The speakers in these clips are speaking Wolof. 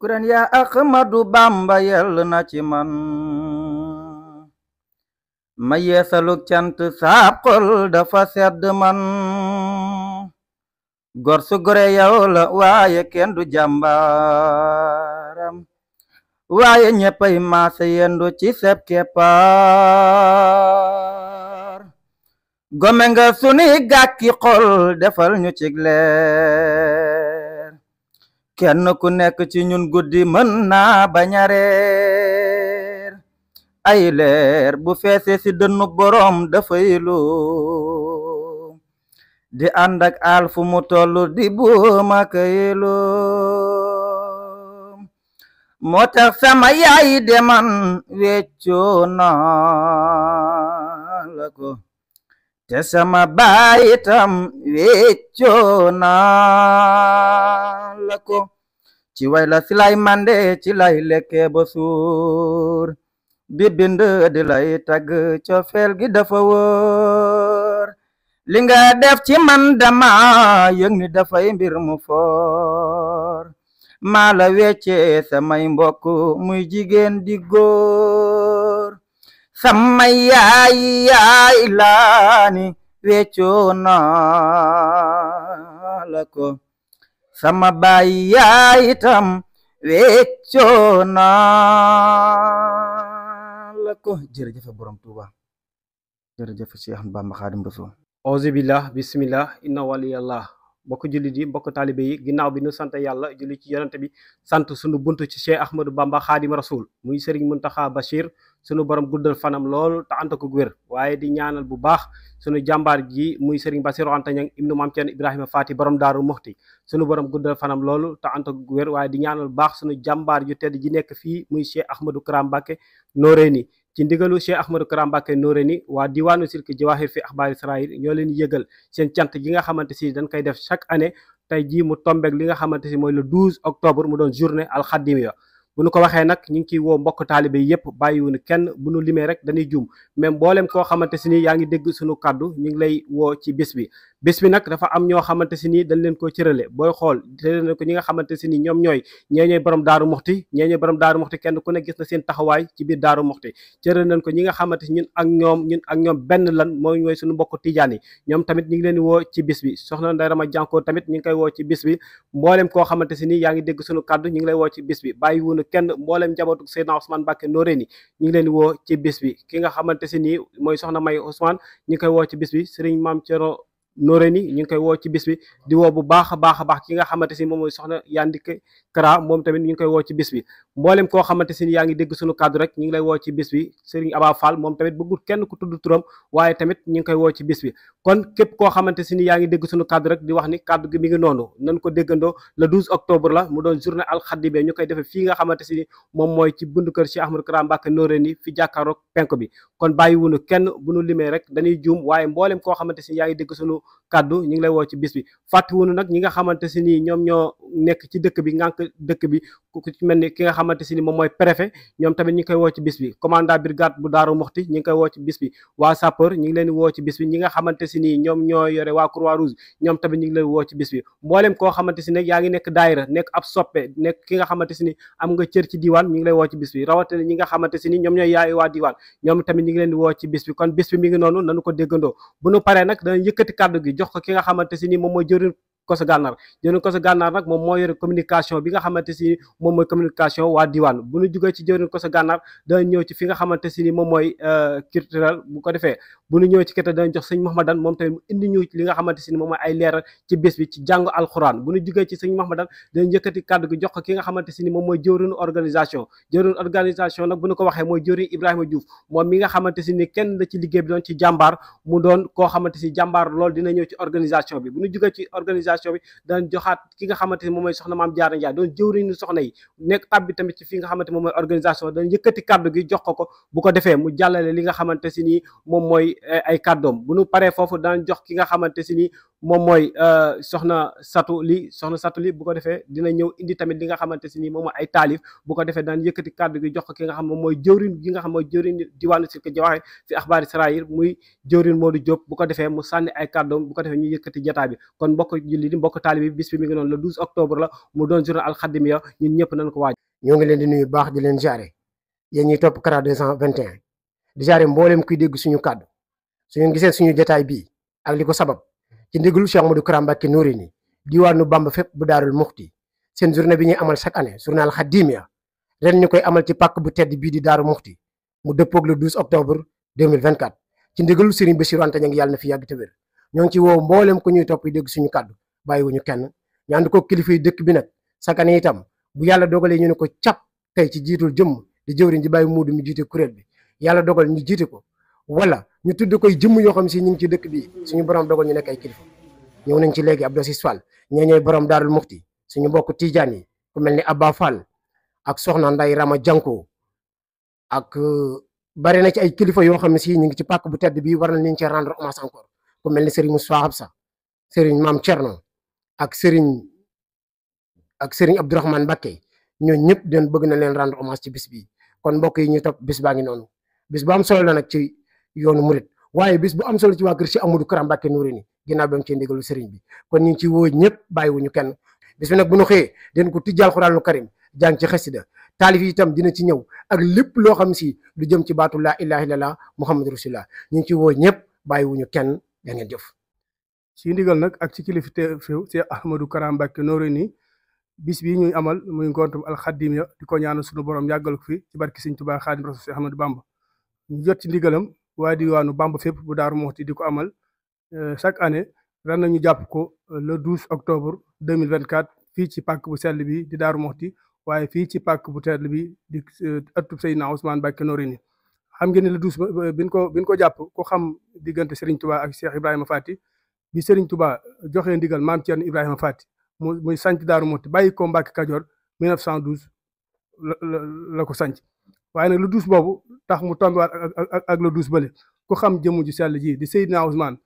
shukran ya Ahmadu Bamba yell na ci man ma yeesaluk cant saab xol dafa sedd man gor su gore yow la waaye kenn du jàmbaaram waaye ñeppay maase yendu ci seb keppaar gome nga suni gàkki xol defal ñu cig leer kenn ku nekk ci ñun guddi mën naa baña reer ay leer bu feese ci dënnu borom dafay lu di ànd ak al fu mu tollu di buuma kaylu moo tax sama yaay de man weccoo naa la ko te sama baay itam weccoo naa la ko ci way la si lay mande ci lay lekke ba suur di bind di lay tagg cofeel gi dafa wóor li nga def ci man dama yëg ni dafay mbir mu foor maa la wecce samay mbokk muy jigéen di góor sama yaay laani weccoo naa la ko sama baay yaay itam weccoo naa la ko jërëjëf borom Tuuba jërëjëf Cheikh Ahmadou Bamba Xaadimu Rasuul auzu billah bismillah inna waliyallah mbokk jullit yi mbokk taalibe yi ginnaaw bi nu sant yàlla julli ci yonante bi sant sunu buntu ci Cheikh Ahmadou Bamba Xaadimu Rasuul muy Serigne Mountakha Bachir sunu borom guddal fanam lool te ànd ko wér waaye di ñaanal bu baax sunu jàmbaar ji muy Serigne Bassirou Anta Niang ibnu Maam Cerno Ibrahima Faati borom Daaru Muxti sunu borom guddal fanam loolu te ànd ko wér waaye di ñaanal bu baax sunu jàmbaar ju tedd ji nekk fii muy Cheikh Ahmadou Kara Mbacké Noreyni ci ndigalu Cheikh Ahmadou Kara Mbacké Noreyni waa diwaanu Silk Jawahir fi axbaari Saraayir ñoo leen yëgal seen cant gi nga xamante si dañ koy def chaque année tey jii mu tombeek li nga xamante si mooy le 12 octobre mu doon journée alxadimiya bu nu ko waxee nag ñu ngi ciy woo mbokk taalibe yi yëpp bàyyiwuñu kenn bu nu limee rek dañuy juum même mboolem koo xamante si ni yaa ngi dégg suñu kàddu ñu ngi lay woo ci bis bi nag dafa am ñoo xamante si ni dañ leen ko cërale booy xool cërale na ko ñi nga xamante si ni ñoom ñooy ñooy borom daaru muxti borom daaru muxti kenn ku ne gis na seen taxawaay ci biir daaru muxti cërale nañ ko ñi nga xamante si ñun ak ñoom benn lan mooy suñu mbokk tijaan yi ñoom tamit ñu ngi leen di woo ci bis bi soxna Ndeye Rama Jànkoo tamit ñu ngi koy woo ci bis bi mboolem koo xamante si ni yaa ngi dégg suñu kàddu ñu ngi lay woo ci bis bi bàyyiwuñu kenn mboolem njabootu Seydina Ousmane Mbacké Noreyni ñu ngi leen di woo ci bis bi ki nga xamante si nii mooy soxna May Ousmane ñu ngi koy woo ci bis bi Serigne Maam Cerno Noreyni ñu ngi koy woo ci bis bi di woo bu baax a baax ki nga xamante si moom mooy soxna Yandike Kara moom tamit ñu ngi koy woo ci bis bi mboolem koo xamante si ni yaa ngi dégg suñu kàddu rek ñu ngi lay woo ci bis bi Serigne Aba Fall moom tamit bëggul kenn ku tudd turam waaye tamit ñu ngi koy woo ci bis bi kon képp koo xamante si ni yaa ngi dégg suñu kàddu rek di wax ni kàddu gi mi ngi noonu nañ ko déggandoo le 12 octobre la mu doon journée alxadimiya ñu koy defee fii nga xamante si ni moom mooy ci bundu kër Cheikh Ahmadou Kara Mbacké Noreyni fi jàkkaaroog penk bi kon bàyyiwunu kenn bu nu limee rek dañuy juum waaye mboolem koo xamante si ni yaa ngi dégg suñu kàddu ñu ngi lay woo ci bis bi fàttiwunu nag ñi nga xamante si ni ñoom ñoo nekk ci dëkk bi ngànk dëkk bi ku ci mel ni ki nga xamante si ni moom mooy préfet ñoom tamit ñi ngi koy woo ci bis bi commandant brigade bu Daaru Muxti ñi ngi koy woo ci bis bi waa sapeur ñi ngi leen di woo ci bis bi ñi nga xamante si ni ñoom ñoo yore waa Croix Rouge ñoom tamit ñi ngi leen woo ci bis bi mboolem koo xamante si ne yaa ngi nekk daayira nekk ab soppe nekk ki nga xamante si ni am nga cër ci diiwaan ñi ngi lay woo ci bis bi rawatina ñi nga xamante si ni ñoom ñooy yaay waa diiwaan ñoom tamit ñi ngi leen di woo ci bis bi kon bis bi mi ngi noonu nañu ko déggandoo bu nu paree nag danañ yëkkati kàddu gi jox ko ki nga xamante si ni moom mooy jëriñ Koso Gànnaar jëriñ Koso Gànnaar nag moom moo yore communication bi nga xamante si moom mooy communication waa diwaan bu ñu jugee ci jëriñ Koso Gànnaar dana ñëw ci fi nga xamante si ni moom mooy culturel bu ko defee bu ñu ñëwee ci kete dana jox sëñ Mahmadan moom tamit indi ñu li nga xamante si ni moom mooy ay leeral ci bés bi ci jàngu alxuraan bu ñu jugee ci sëñ Mahmadan dana yëkkati kàddu gi jox ko ki nga xamante si ni moom mooy jëwriñu organisation nag bu ñu ko waxee mooy jëwriñ Ibrahima Diouf moom mi nga xamante si ni kenn la ci liggéey bi doon ci jàmbaar mu doon koo xamante si jàmbaar loolu dina ñëw ci organisation bi bu ñu jugee ci organisation bi daan joxaat ki nga xamante ni moom mooy soxna Maam Jaara Njaay doon jëwriñu soxna yi nekk tab bi tamit ci fi nga xamante moom mooy organisation dañ yëkkati kàddu gi jox ko bu ko defee mu jàllale li nga xamante si ni moom mooy ay kàddoom. Bu nu paree foofu daan jox ki nga xamante si ni moom mooy soxna Satu Li bu ko defee dina ñëw indi tamit li nga xamante si ni moom mooy ay taalif. Bu ko defee daan yëkkati kàddu gi jox ko ki nga xam moom mooy jëwrin gi nga xam mooy jëwrin diwaanu si ko joxe fi axbaari Saraayir muy jëwrin Modou Diop. Bu ko defee mu sànni ay kàddoom bu ko defee ñu yëkkati jotaay bi. kon mbokk julli di mbokk taalib bi bis bi mi ngi noonu le 12 octobre la mu doon journée alxadimiya ñun ñëpp nañ ko waaj. ñoo ngi leen di nuyu baax di leen jaare yéen ñi topp Kara 221 di jaare mboolem kuy dégg suñu kàddu suñu gisee suñu jotaay bii ak li ko sabab ci ndigalu Cheikh Ahmadou Kara Mbacké Noreyni diwaanu Bamba fépp bu Daarul Muxti seen journée bi ñuy amal chaque année journée alxadimiya ren ñu koy amal ci pàkk bu tedd bii di Daaru Muxti mu dëppoog le 12 octobre 2024 ci ndigalu Serigne Bassirou Anta Niang yàlla na fi yàgg te wér. ñoo ngi ci woo mboolem ku ñuy topp yi dégg suñu kàddu bàyyiwuñu kenn ñu ànd ko kilifa yi dëkk bi nag chaque année itam bu yàlla dogalee ñu ne ko cap tey ci jiitul jëmm di jëwriñ ji bàyyi muudu mi jiite kuréel bi yàlla dogal ñu jiite ko wala ñu tudd koy jëmm yoo xam si ñu ngi ci dëkk bi suñu borom dogal ñu nekk ay kilifa ñëw nañ ci léegi Abdou Aziz Fall ñee ñooy borom Daarul Muxti suñu mbokk Tijaan yi ku mel ni Abba Fall ak soxna Nday Rama Janko ak bari na ci ay kilifa yoo xam ne si ñu ngi ci pàkk bu tedd bi war nañ leen ci rendre hommage encore ku mel ni Serigne Moussa Habsa Serigne Mame Thierno ak Serigne Abdourahmane Mbacké ñooñu ñëpp den bëgg na leen rendre hommage ci bis bi kon mbokk yi ñuy topp bis baa ngi noonu bis bu am solo la nag ci yoonu murit waaye bis bu am solo ci waa kër Cheikh Ahmadou Kara Mbacké Noreyni ginnaaw ba mu ci ndigalu Serigne bi kon ñu ngi ci woo ñëpp bàyyiwuñu kenn bis bi nag bu ñu xëyee den ko tijjal Alxuraanul Karim jàng ci xasida taalif yi itam dina ci ñëw ak lépp loo xam si lu jëm ci baatu laa ilaaha illallah Muhammadu Rasulullah ñu ngi ci woo ñëpp bàyyiwuñu kenn da ngeen jëf. ci ndigal nag ak ci kilifte fi Cheikh Ahmadou Kara Mbacké Noreyni bis bi ñuy amal muy ngontum alxadimiya di ko ñaanal suñu borom yàggal ko fi ci barki Sëñ Tuubaa Xaadim Rasuul Cheikh Ahmadou Bamba ñu jot ci ndigalam waa diwaanu Bamba fépp bu Daaru Muxti di ko amal chaque année ren nañu jàpp ko le 12 octobre 2024 fii ci pàkk bu sell bi di Daaru Muxti waaye fii ci pàkk bu tedd bi di ëttub Seydina Ousmane Mbacké Noreyni xam ngeen ne le 12 bin ko jàpp ko xam diggante Serigne Touba ak Cheikh Ibrahima Fati bi Serigne Touba joxee ndigal maam Thierno Ibrahima Fati muy sanc Daaru Muxti bàyyi ko Mbacké Kajoor 1912 la ko sanc waaye nag le 12 boobu tax mu tombewaat ak le 12 bële ku xam jëmm ju sell ji di Seydina Ousmane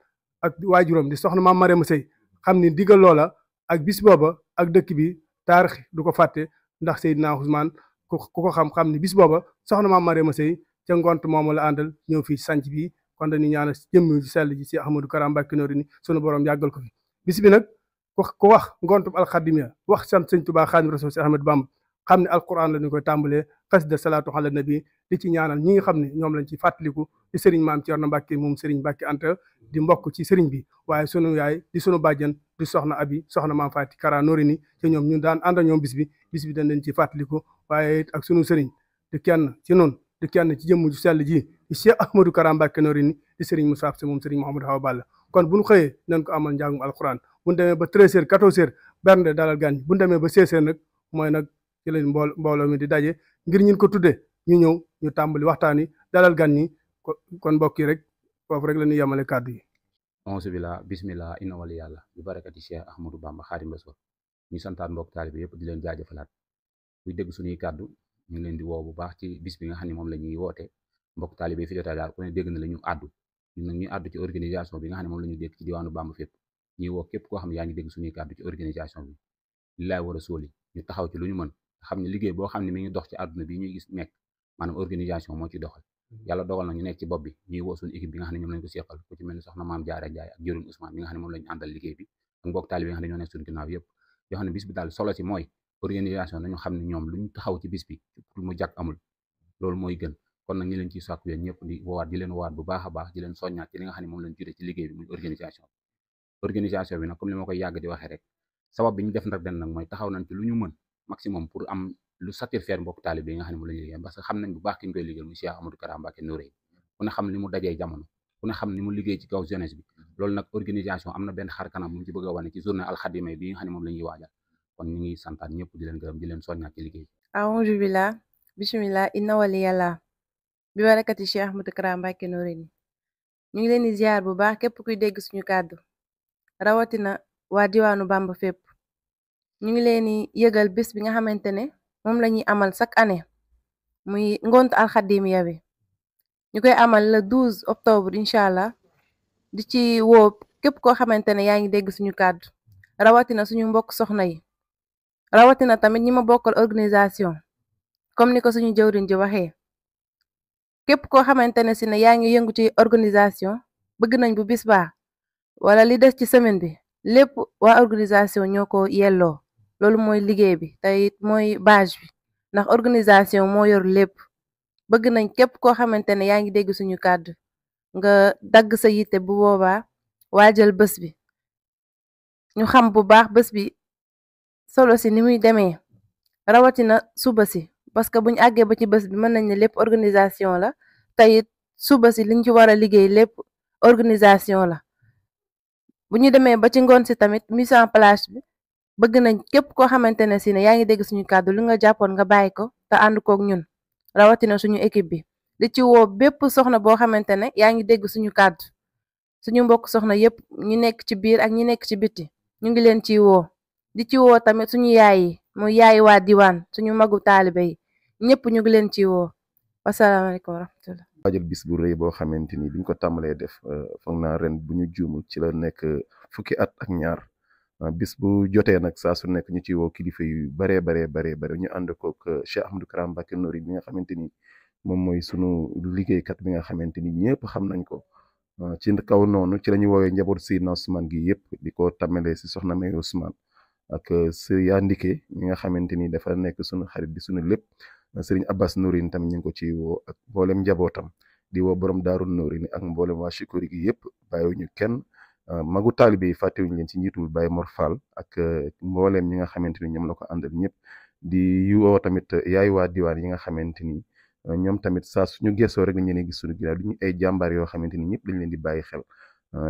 ak waajuram di soxna maam Marème Sey xam ni digal loola ak bis booba ak dëkk bi taarix du ko fàtte ndax Seydina Ousmane ku ko xam ni bis booba soxna maam Marème Sey ca ngont moomu la àndal ñëw fii sanc bi kon dañuy ñaanal jëmm ju sell ji si Ahmadou Kara Mbacké Noreyni sunu borom yàggal ko fi bis bi nag ku wax ngontum alxadimiya wax sant Sëñ Tuubaa Xaadimu Rasuul si Ahmadou Bamba xam ne alquran la ñu koy tàmbalee xasida salaatu ala nabi di ci ñaanal ñi nga xam ne ñoom lañ ci fàttaliku di Serigne Maam Thierno Mbacké moom Serigne Mbacké Anta di mbokk ci Serigne bi waaye sunu yaay di sunu bàjjan di soxna Abi soxna Maam Faati Kara Noreyni te ñoom ñun daan ànd ak ñoom bis bi dañ leen ci fàttaliku waaye ak sunu Serigne di kenn ci noonu di kenn ci jëmm ju sell ji di Cheikh Ahmadou Kara Mbacké Noreyni di Serigne Moussa Absa moom Serigne Mouhamadou Awa Balla kon bu ñu xëyee nañ ko amal njàngum alquran bu ñu demee ba 13h 14h bernde dalal gan bu ñu demee ba 16h nag mooy nag ci leen mbooloo mi di daje ngir ñun ko tuddee ñu ñëw ñu tàmbali waxtaan yi dalal gan ñi kon mbokk yi rek foofu rek la ñuy yemale kàddu yi. auzu billah bismillah inna wali yàlla bi barakati Cheikh Ahmadou Bamba Xaadim Rasul ñu santaat mbokk taalibe yëpp di leen jaajëfalaat kuy dégg suñuy kàddu ñu ngi leen di woo bu baax ci bis bi nga xam ne moom la ñuy woote mbokk taalibe fi jotaay daal ku ne dégg na la ñu àddu ñun nag ñuy àddu ci organisation bi nga xam ne moom la ñu dégg ci diwaanu Bamba fépp ñuy woo képp koo xam ne yaa ngi dégg suñuy kàddu ci organisation bi lillaay war a sóoli ñu taxaw ci lu ñu mën xam ne liggéey boo xam ne mi ngi dox ci àdduna bi ñuy gis nekk maanaam organisation moo ci doxal yàlla dogal na ñu nekk ci bopp bi ñuy woo suñu équipe bi nga xam ne ñoom lañ ko seqal ku ci mel ni soxna Maam Jaara Njaay ak jëruñ Ousmane mi nga xam ne moom lañu àndal liggéey bi ak mbokk taalibe bi nga xam ne ñoo nekk suñu ginnaaw yëpp yoo xam ne bis bi daal solo si mooy organisation nañu xam ne ñoom lu ñu taxaw ci bis bi pour mu jàkk amul loolu mooy gën kon nag ñi leen ciy sàkku yéen ñëpp di woowaat di leen woowaat bu baax a baax di leen soññaat ci li nga xam ne moom lañ juree ci liggéey bi muy organisation bi nag comme li ma koy yàgg di waxee rek sabab bi ñu def nag den nag mooy taxaw nañ ci lu ñu mën maximum pour am lu satisfaire mbokk taalibe yi nga xam ne moom la ñuy liggéey parce que xam nañ bu baax ki ñu koy liggéeyal muy Cheikh Ahmadou Kara Mbacké Noreyni ku ne xam ni mu dajee jamono ku ne xam ni mu liggéey ci kaw jeunesse bi loolu nag organisation am na benn xar kanam bu mu ci bëgg a wane ci journée alxadima bi nga xam ne moom la ñuy waajal kon ñu ngi santaat ñëpp di leen gërëm di leen soññaat ci liggéey bi aouzu billah bismillah inna waliyallah bi barakati Cheikh Ahmadou Kara Mbacké Noreyni ñu ngi leen di ziar bu baax képp kuy dégg suñu kàddu rawatina waa diwaanu Bamba fépp ñu ngi leen di yëgal bés bi nga xamante ne moom la ñuy amal chaque année muy ngont alxadimiya bi ñu koy amal le 12 octobre incha allah di ci woo képp koo xamante ne yaa ngi dégg suñu kàddu rawatina suñu mbokk soxna yi rawatina tamit ñi ma bokkal organisation comme ni ko suñu jëwriñ ji waxee képp koo xamante ne si ne yaa ngi yëngu ci organisation bëgg nañ bu bis baa wala li des ci semaine bi lépp waa organisation ñoo ko yelloo loolu mooy liggéey bi te it mooy base bi ndax organisation moo yor lépp bëgg nañ képp koo xamante ne yaa ngi dégg suñu kàddu nga dagg sa yitte bu boobaa waajal bés bi ñu xam bu baax bés bi solo si ni muy demee rawatina suba si parce que buñ àggee ba ci bés bi mën nañ ne lépp organisation la te it suba si liñ ci war a liggéey lépp organisation la bu ñu demee ba ci ngoon si tamit mise en place bi bëgg nañ képp koo xamante ne si ne yaa ngi dégg suñu kàddu li nga jàppoon nga bàyyi ko te ànd kook ñun rawatina suñu équipe bi di ci woo bépp soxna boo xamante ne yaa ngi dégg suñu kàddu suñu mbokk soxna yépp ñi nekk ci biir ak ñi nekk ci biti ñu ngi leen ciy woo di ci woo tamit suñu yaay yi muy yaay waa diwaan suñu magu taalibe yi ñëpp ñu ngi leen ciy woo wasalaamaaleykum wa rahmatullah waajal bis bu rëy boo xamante ni biñ ko tàmbalee def foog naa ren bu ñu juumul ci la nekk fukki at ak ñaar bis bu jotee nag saa su nekk ñu ci woo kilifa yu baree bare ñu ànd kook Cheikh Ahmadou Kara Mbacké Noreyni bi nga xamante ni moom mooy sunu liggéeykat bi nga xamante ni ñëpp xam nañ ko ci kaw noonu ci la ñu woowee njaboot Seydina Ousmane gi yëpp di ko tàmbalee si soxna May Ousmane ak Sëriñ Ndike mi nga xamante ni dafa nekk sunu xarit di sunu lépp Sëriñ Abbas Noreyni tam ñu ngi ko ci woo ak mboolem njabootam di woo borom Daaru Noreyni ak mboolem waa Chikori gi yëpp bàyyiwuñu kenn magu taalibe yi fàttewuñu leen ci njiitul Baye Mor Fall ak mboolem ñi nga xamante ni ñoom la ko àndal ñëpp di woo tamit yaay waa diwaan yi nga xamante ni ñoom tamit saa suñu gëstoo rek dañu leen gis suñu ginnaaw duñu ay jàmbaar yoo xamante ni ñëpp dañ leen di bàyyi xel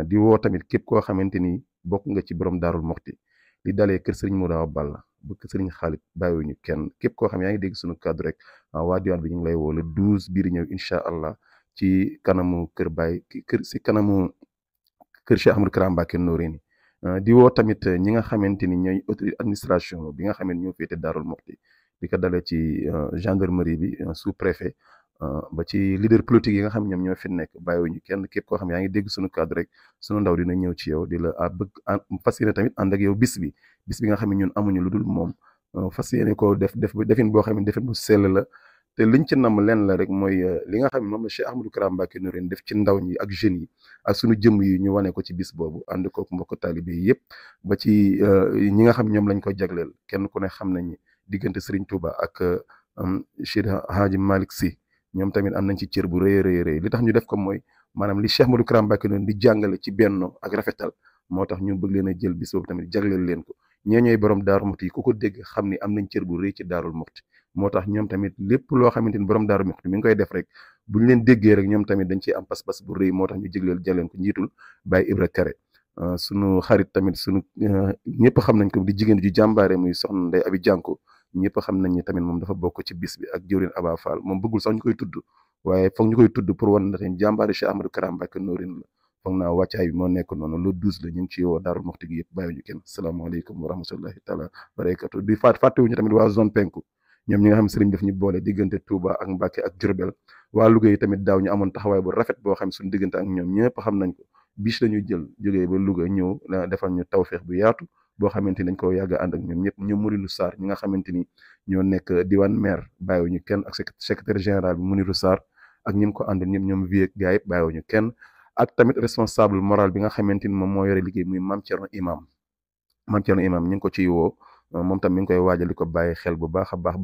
di woo tamit képp koo xamante ni bokk nga ci borom Daarul Moxti li dalee kër Sëriñ Modaw Balla bu kër Sëriñ Xaalit bàyyiwuñu kenn képp koo xam yaa ngi dégg suñu kàddu rek waa diwaan bi ñu ngi lay woo le 12 biir ñëw incha allah ci kanamu kër Baye si kanamu kër Cheikh Ahmadou Kara Mbacké Noreyni di woo tamit ñi nga xamante ni ñooy autorité administration bi nga xam ne ñoo féete Daarul Moxti di ko dalee ci gendarmerie bi sous préfet ba ci leader politique yi nga xam ñoom ñoo fi nekk bàyyiwuñu kenn képp koo xam yaa ngi dégg suñu cadre rek sunu ndaw dina ñëw ci yow di la bëgg fas yéene tamit ànd ak yow bis bi nga xam ne ñun amuñu lu dul moom fas yéene ko defin boo xam ne defin bu sell la te liñ ci nam leen la rek mooy li nga xam ne moom la Cheikh Ahmadou Kara Mbacké Noreyni def ci ndaw ñi ak jeunes yi ak suñu jëmm yi ñu wane ko ci bis boobu ànd kook mbokk taalibe yi yëpp ba ci ñi nga xam ñoom lañ ko jagleel kenn ku ne xam nañ diggante Serigne Touba ak Cheikh Hadji Malick Sy ñoom tamit am nañ ci cër bu rëy li tax ñu def ko mooy maanaam li Cheikh Ahmadou Kara Mbacké Noreyni di jàngale ci benno ak rafetal moo tax ñu bëgg leen a jël bis boobu tamit jagleel leen ko ñooy borom Daaru Moxti yi ku ko dégg xam ni am nañ cër bu rëy ci Daarul Moxti moo tax ñoom tamit lépp loo xamante ni borom Daaru Moxti mi ngi koy def rek buñ leen déggee rek ñoom tamit dañ ciy am pas-pas bu rëy moo tax ñu jaleen ko njiitul Baye Ibra Kare sunu xarit tamit sunu ñëpp xam nañ ko di jigéen ju jàmbaare muy soxna Ndey Abi Jànko ñëpp xam nañ ni tamit moom dafa bokk ci bis bi ak jëwrin Aba Fall moom bëggul sax ñu koy tudd waaye foog ñu koy tudd pour wan na ten jàmbaare Cheikh Ahmadou Kara Mbacké Noreyni la foog naa wàccaay bi moo nekk noonu le 12 la ñu ngi ci woo Daarul Moxti gi yëpp bàyyiwuñu kenn salaamaaleykum wa rahmatullahi taala barakatu di fàttewuñu tamit waa zone penku ñoom ñi nga xam sëriñ daf ñu boole diggante Touba ak Mbacké ak Diourbel waa Louga yi tamit daaw ñu amoon taxawaay bu rafet boo xam suñu diggante ak ñoom ñëpp xam nañ ko bis la ñu jël jógee ba Louga ñëw defal ñu tawfeex bu yaatu boo xamante ni dañ ko yàgg ànd ak ñoom ñëpp ñoom Mouride Sarr ñi nga xamante ni ñoo nekk diwaan maire bàyyiwuñu kenn ak secrétaire général bi Mouride Sarr ak ñi ko àndal ñëpp ñoom vie ak gars yëpp bàyyiwuñu kenn ak tamit responsable moral bi nga xamante ni moom moo yore liggéey muy Mame Thierno Imam ñu ngi ko ciy woo moom tam mi ngi koy waajal di ko bàyyi xel bu baax a baax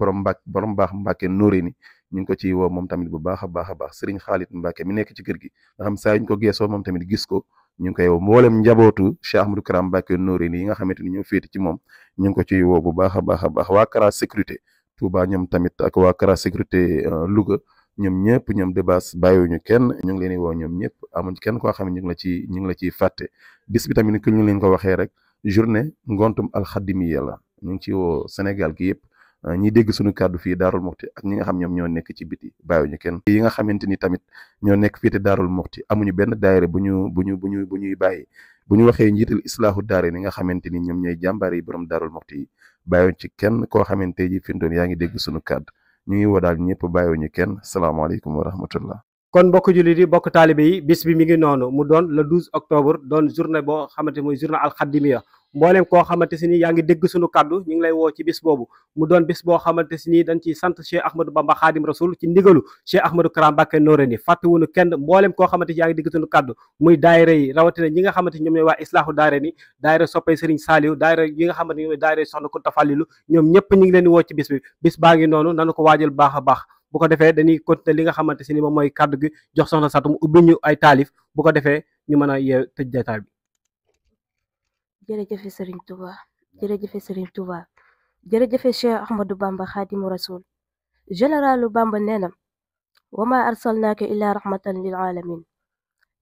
borom baax Mbacké Noreyni ñu ngi ko ciy woo moom tamit bu baax a baax Serigne Khalid Mbacké mi nekk ci kër gi nga xam saa ñu ko geesoo moom tamit gis ko ñu ngi koy woo mboolem njabootu Cheikh Ahmadou Kara Mbacké Noreyni yi nga xamante ni ñoo féete ci moom ñu ngi ko ciy woo bu baax a baax waa Kara sécurité Touba ñoom tamit ak waa Kara sécurité Louga ñoom ñëpp ñoom débaas bàyyiwuñu kenn ñu ngi leen di woo ñoom ñëpp amuñ kenn koo xam ne ñu ngi la ciy fàtte bis bi tamit ku ñu leen ko waxee rek journée ngontum alxadimiya la ñu ngi ci woo Sénégal gi yëpp ñi dégg suñu kàddu fii Daarul Moxti ak ñi nga xam ñoom ñoo nekk ci biti bàyyiwuñu kenn yi nga xamante ni tamit ñoo nekk fii te Daarul Moxti amuñu benn daayira bu ñuy bàyyi bu ñu waxee njiital islaahu daare ni nga xamante ni ñoom ñooy jàmbaar yi borom Daarul Moxti yi bàyyiwuñ ci kenn koo xamante ji fi mu doon yaa ngi dégg suñu kàddu ñu ngi woo daal ñëpp bàyyiwuñu kenn salaamaaleykum wa rahmatullah kon mbokk jullit yi mbokk taalibe yi bis bi mi ngi noonu mu doon le 12 octobre doon journée boo xamante mooy journée alxadimiya mbooleem koo xamante si ni yaa ngi dégg suñu kàddu ñu ngi lay woo ci bis boobu mu doon bis boo xamante si ni dañ ciy sant Cheikh Ahmadou Bamba Khadim Rasoul ci ndigalu Cheikh Ahmadou Kara Mbacké Noreyni fàttewuñu kenn mbooleem koo xamante yaa ngi dégg suñu kàddu muy daayira yi rawatina ñi nga xamante ñoom ñooy waa islaahu Daarayni daayira soppay Serigne Saliou daayira yi nga xamante ñoom ñooy daayira soxna Kunta Fallilu ñoom ñëpp ñu ngi leen di woo ci bis bi bis baa ngi noonu nanu ko waajal baax a baax bu ko defee dañuy continuer li nga xamante si ni moom mooy kàddu gi jox soxna Satu mu ubbi ñu ay taalif bu ko defee ñu mën a yee tëj jotaay bi. jërëjëfe Serigne Touba jërëjëfe Serigne Touba jërëjëfe Cheikh Ahmadou Bamba Khadimu Rasul généralu Bamba nee na wama arsalnaaka illa rahmatan lil alamin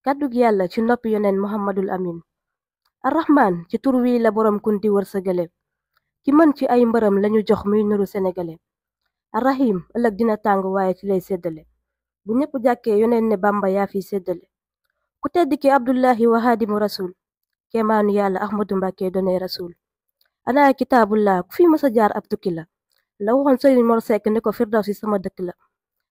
kàddug yàlla ci noppi yoneen Muhammadul Amin arrahman ci tur wi la borom kunti wërsëgale ki mën ci ay mbërëm lañu jox muy nuru sénégalais arrahim ëllëg dina tàng waaye ci lay séddale bu ñëpp jàkkee yoneen ne Bamba yaa fi séddale ku tedd ki Abdullahi wa Khadimu Rasul kéemaanu yàlla Ahmadou Mbacké donay Rasul ana kitaabullah ku fi mësa jaar ab tukki la waxoon Sëriñ Mor Seck ne ko Firdawsi sama dëkk la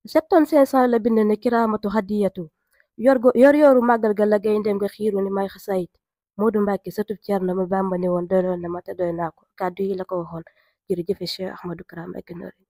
7500 la bind ne kiraamatu hadiyatu yor yooru màggal ga la gayndeem nga xiiru ni may xasayit Modou Mbacké satub Cerno mu Bamba ne woon doyloon na ma te doy naa ko kàddu yi la ko waxoon jërëjëfe Cheikh Ahmadou Kara Mbacké Noreyni